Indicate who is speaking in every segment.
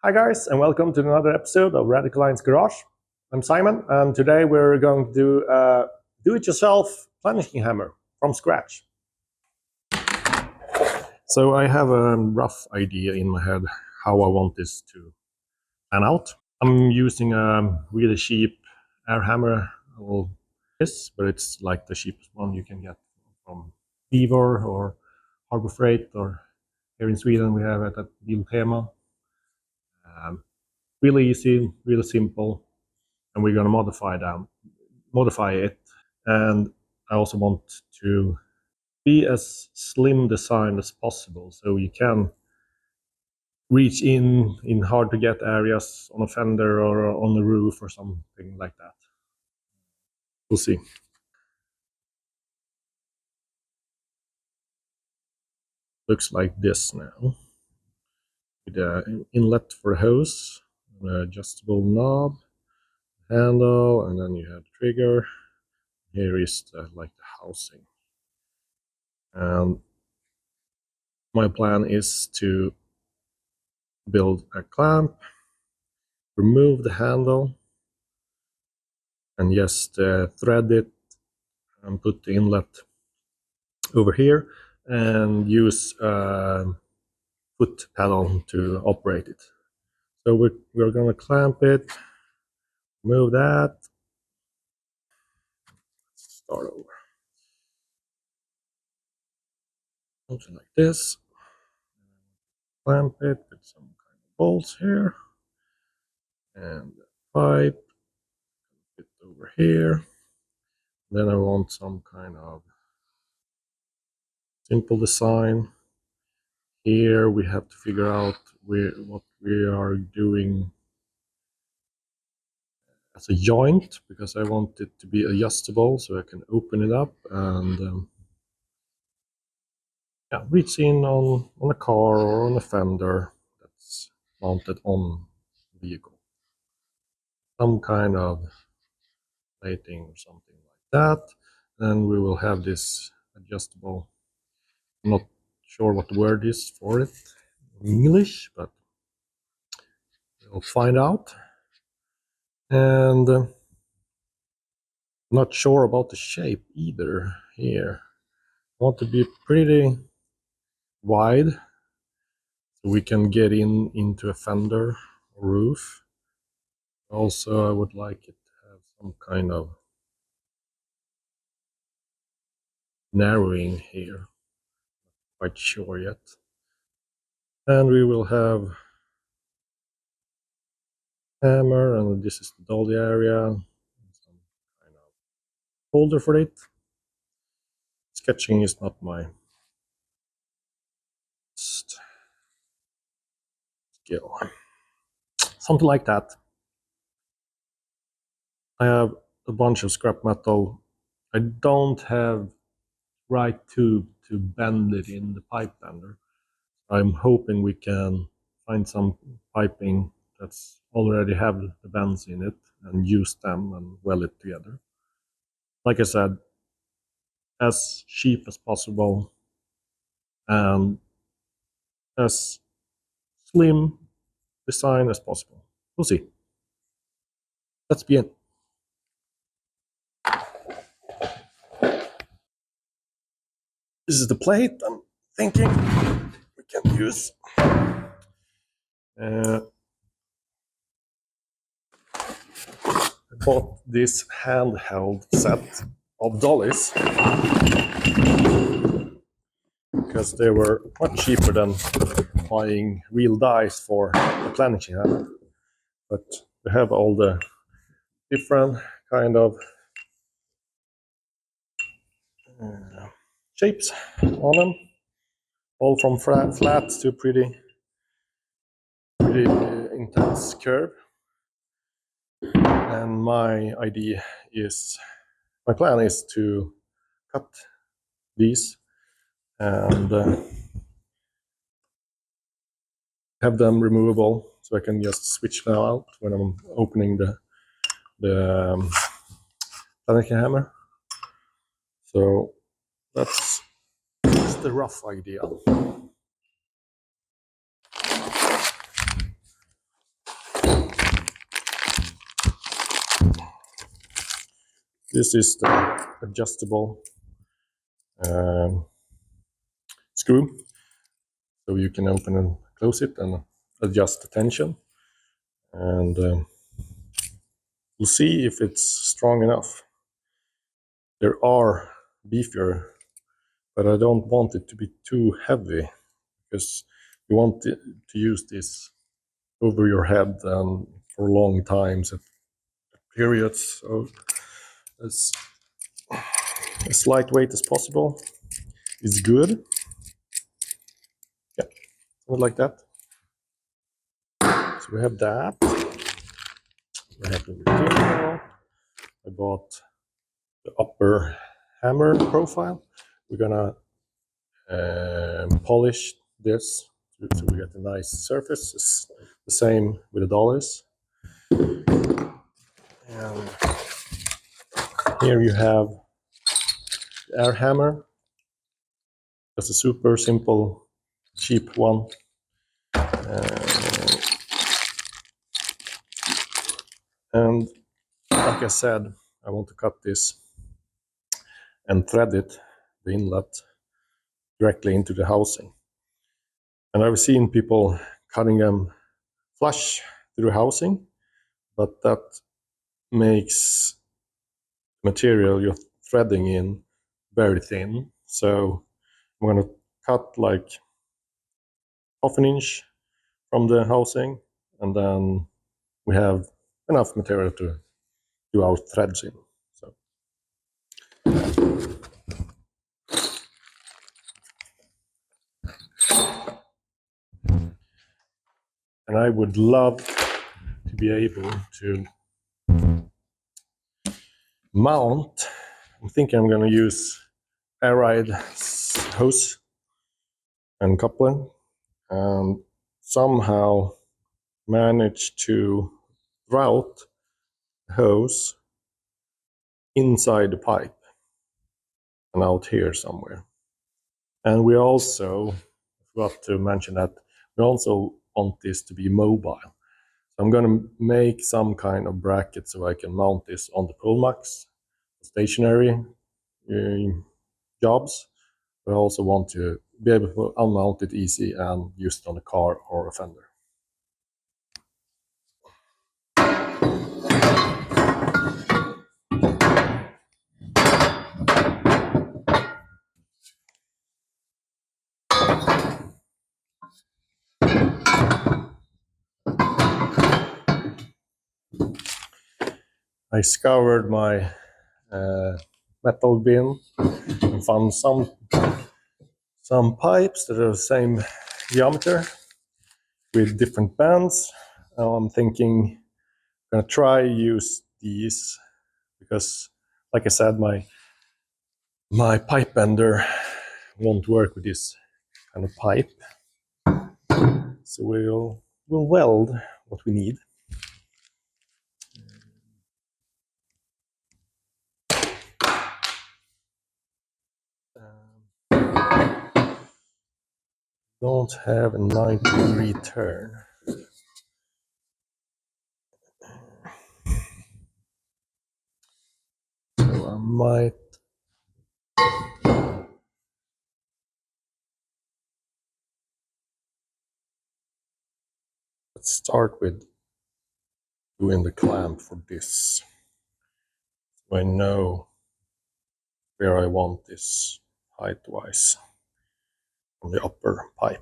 Speaker 1: Hi guys, and welcome to another episode of Radical Lines Garage. I'm Simon, and today we're going to do a do-it-yourself planishing hammer from scratch. So I have a rough idea in my head how I want this to pan out. I'm using a really cheap air hammer, but it's like the cheapest one you can get from Beaver or Harbor Freight, or here in Sweden we have it at Biltema. Really easy, really simple, and we're going to modify it. And I also want to be as slim design as possible, so you can reach in hard to get areas on a fender or on the roof or something like that. We'll see. Looks like this now, with the inlet for the hose, an adjustable knob, handle, and then you have the trigger. Here is the housing. And my plan is to build a clamp, remove the handle, and just thread it and put the inlet over here and use a foot pedal to operate it. So we're going to clamp it, move that, start over. Something like this. Clamp it with some kind of bolts here, and the pipe, fit over here. Then I want some kind of simple design. Here we have to figure out what we are doing as a joint, because I want it to be adjustable so I can open it up and reach in on a car or on a fender that's mounted on the vehicle. Some kind of plating or something like that. Then we will have this adjustable. I'm not sure what the word is for it in English, but we'll find out. And not sure about the shape either here. I want to be pretty wide so we can get into a fender or roof. Also, I would like it to have some kind of narrowing here. Not quite sure yet. And we will have hammer, and this is the dolly area. Some kind of holder for it. Sketching is not my skill. Something like that. I have a bunch of scrap metal. I don't have right tube to bend it in the pipe bender. I'm hoping we can find some piping that's already have the bends in it and use them and weld it together. Like I said, as cheap as possible and as slim design as possible. We'll see. Let's begin. This is the plate I'm thinking we can use. I bought this handheld set of dollies because they were much cheaper than buying real dies for the Planishing Hammer. But they have all the different kind of shapes on them, all from flat to pretty intense curve. And my plan is to cut these and have them removable, so I can just switch them out when I'm opening the Planishing Hammer. So that's the rough idea. This is the adjustable screw, so you can open and close it and adjust the tension, and we'll see if it's strong enough. There are beefier, but I don't want it to be too heavy, because you want to use this over your head and for long times at periods. So as lightweight as possible is good. Yeah, something like that. So we have that. We have the material. I bought the upper hammer profile. We're gonna polish this so we get a nice surface. It's the same with the dollies. And here you have the air hammer. Just a super simple, cheap one. And like I said, I want to cut this and thread it, the inlet, directly into the housing. And I've seen people cutting them flush through the housing, but that makes material you're threading in very thin. So I'm going to cut like half an inch from the housing, and then we have enough material to do our threads in. So and I would love to be able to mount. I'm thinking I'm going to use air ride hose and coupling, and somehow manage to route the hose inside the pipe and out here somewhere. And we also forgot to mention that we also want this to be mobile. So I'm going to make some kind of bracket so I can mount this on the Pullmax stationary jobs. But I also want to be able to unmount it easy and use it on a car or a fender. I scoured my metal bin and found some pipes that are the same diameter with different bands. I'm thinking I'm gonna try use these because, like I said, my pipe bender won't work with this kind of pipe. So we'll weld what we need. Don't have a 90-degree turn. So I might let's start with doing the clamp for this. So I know where I want this height-wise on the upper pipe.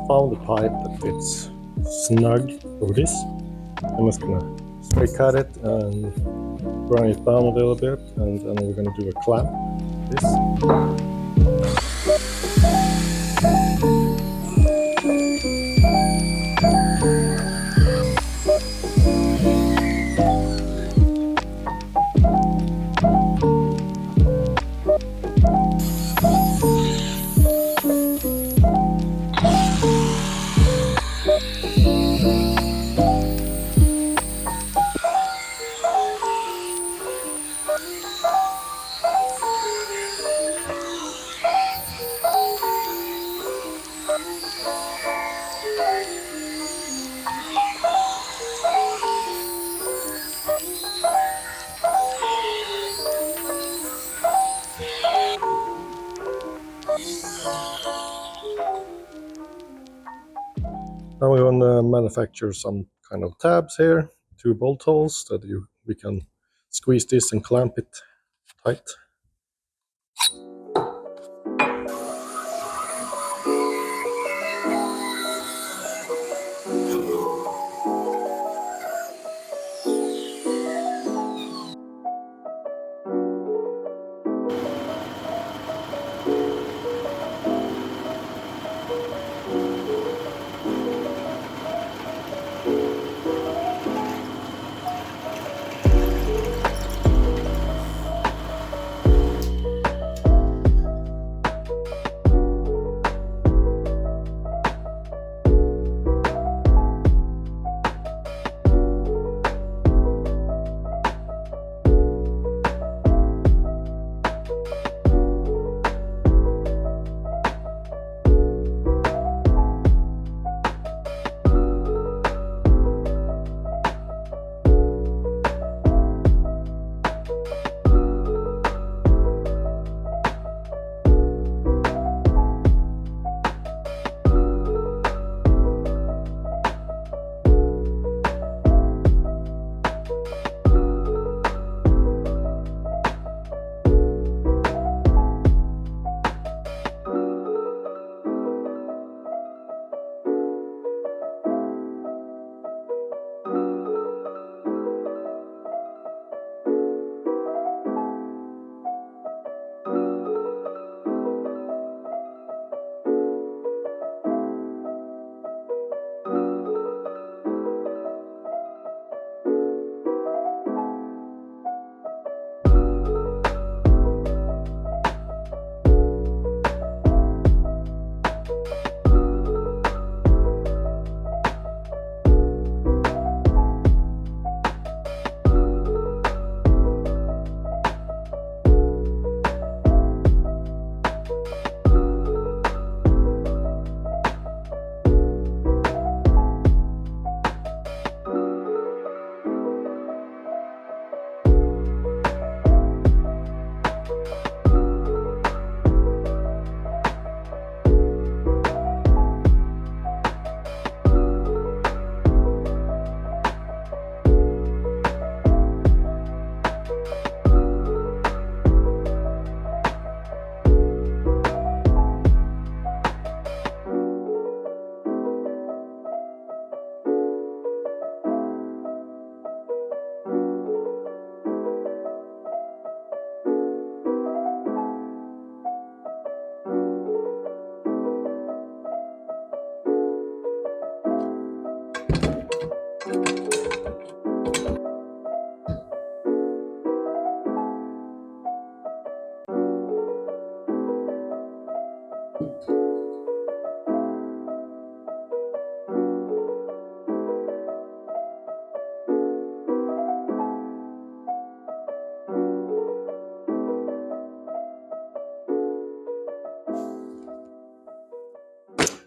Speaker 1: Found a pipe that fits snug over this. I'm just gonna straight cut it and burn it down a little bit, and then we're gonna do a clamp. This. Now we're going to manufacture some kind of tabs here, 2 bolt holes that we can squeeze this and clamp it tight.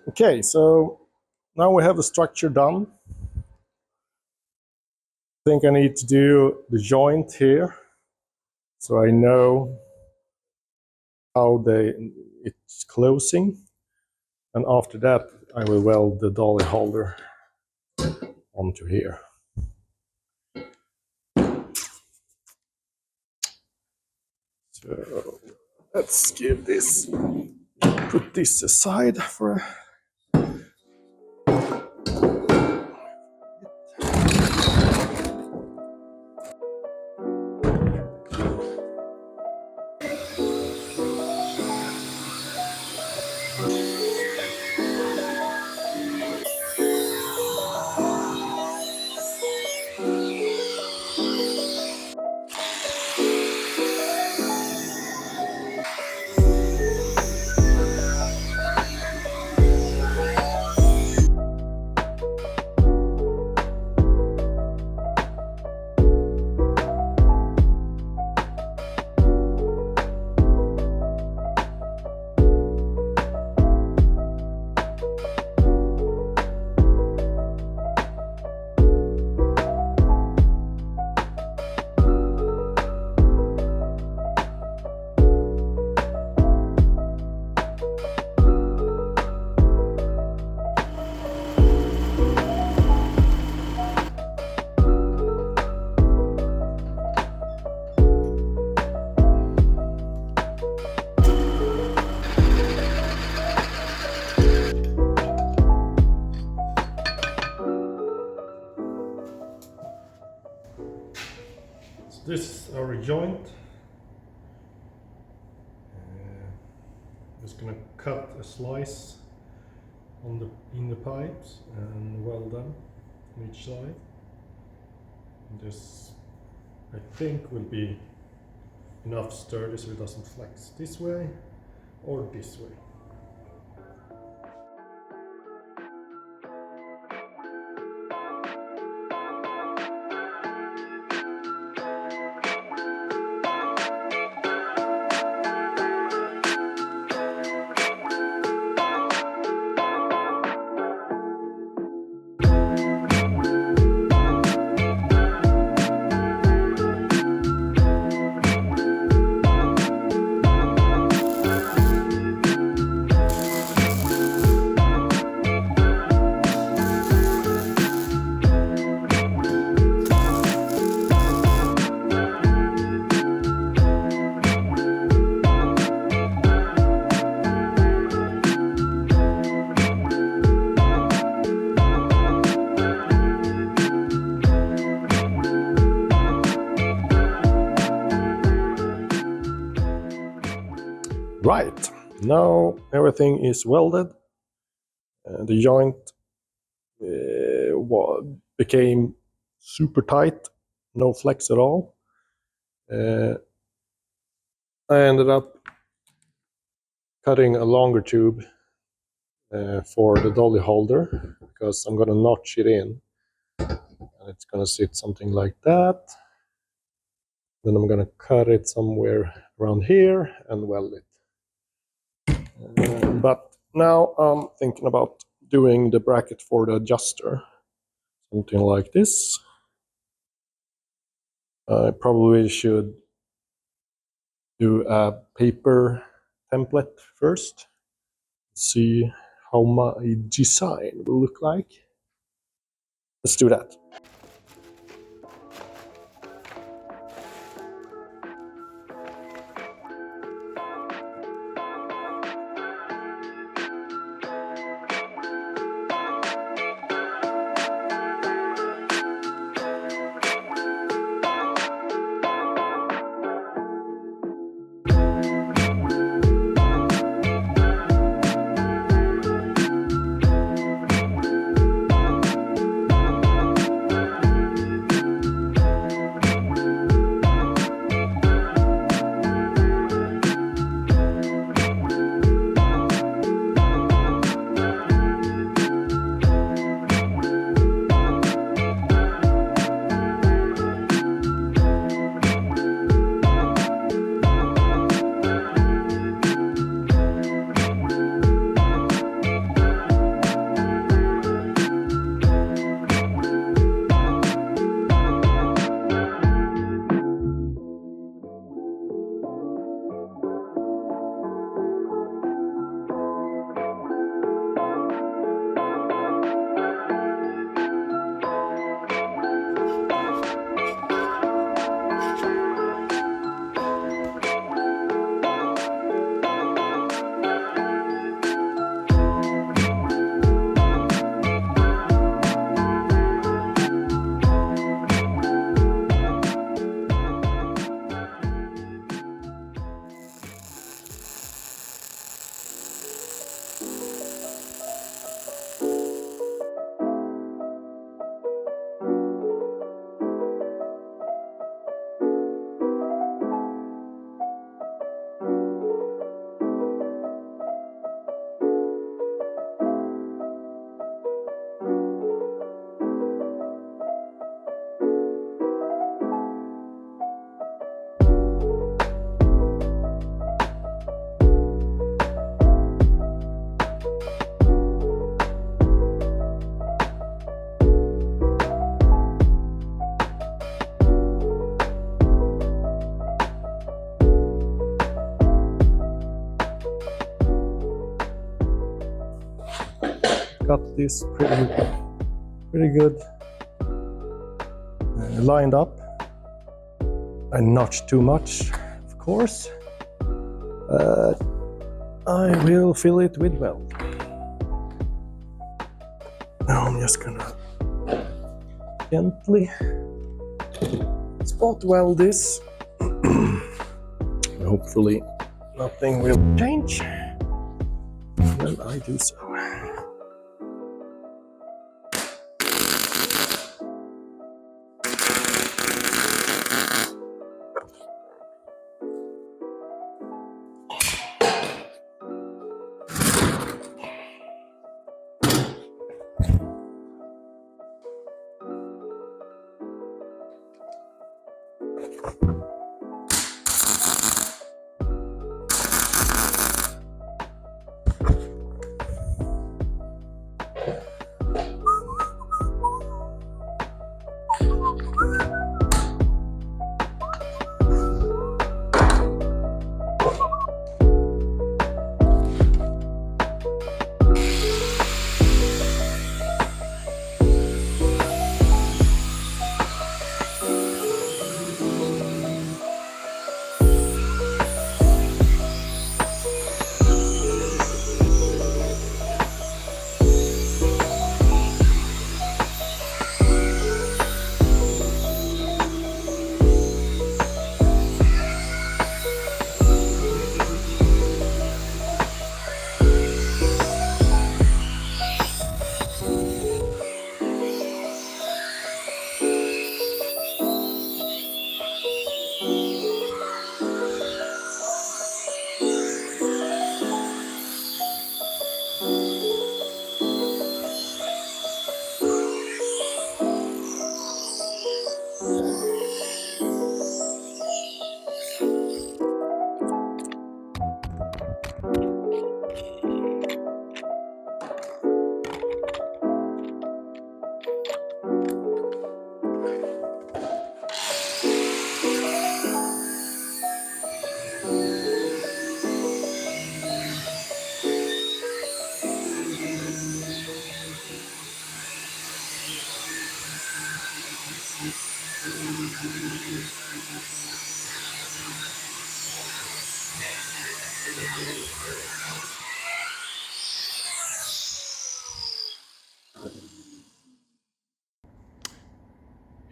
Speaker 1: Okay, so now we have the structure done. I think I need to do the joint here so I know how it's closing. And after that, I will weld the dolly holder onto here. So let's put this aside for a this is our joint. Just gonna cut a slice in the pipes and weld them on each side. And this, I think, will be enough sturdy so it doesn't flex this way or this way. Right, now everything is welded. The joint became super tight, no flex at all. I ended up cutting a longer tube for the dolly holder because I'm gonna notch it in. And it's gonna sit something like that. Then I'm gonna cut it somewhere around here and weld it. But now I'm thinking about doing the bracket for the adjuster. Something like this. I probably should do a paper template first. See how my design will look like. Let's do that. Got this pretty good lined up. I notched too much, of course, but I will fill it with weld. Now I'm just gonna gently spot weld this. Hopefully nothing will change when I do so.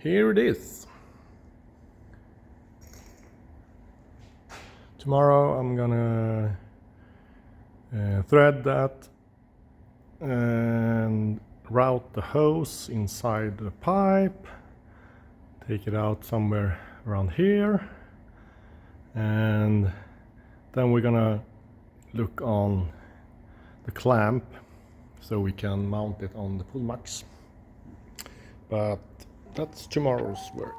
Speaker 1: Here it is. Tomorrow I'm gonna thread that and route the hose inside the pipe, take it out somewhere around here, and then we're gonna look on the clamp so we can mount it on the pull max. But that's tomorrow's work.